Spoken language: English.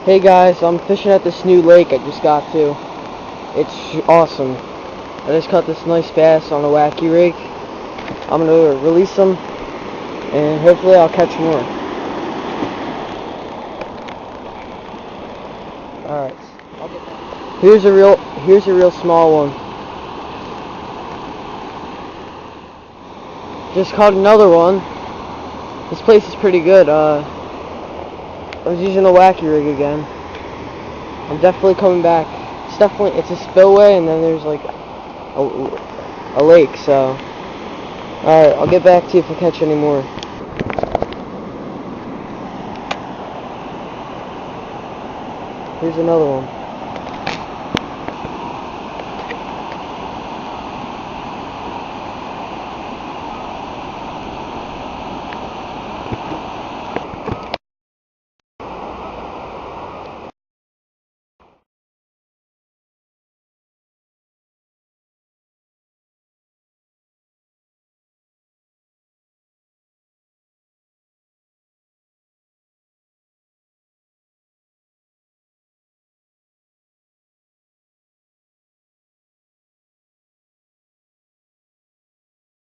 Hey guys, I'm fishing at this new lake I just got to. It's awesome. I just caught this nice bass on a wacky rig. I'm gonna release them and hopefully I'll catch more. Alright. Here's a real small one. Just caught another one. This place is pretty good. I was using the wacky rig again. I'm definitely coming back. It's a spillway and then there's like a lake, so alright, I'll get back to you if I catch any more. Here's another one.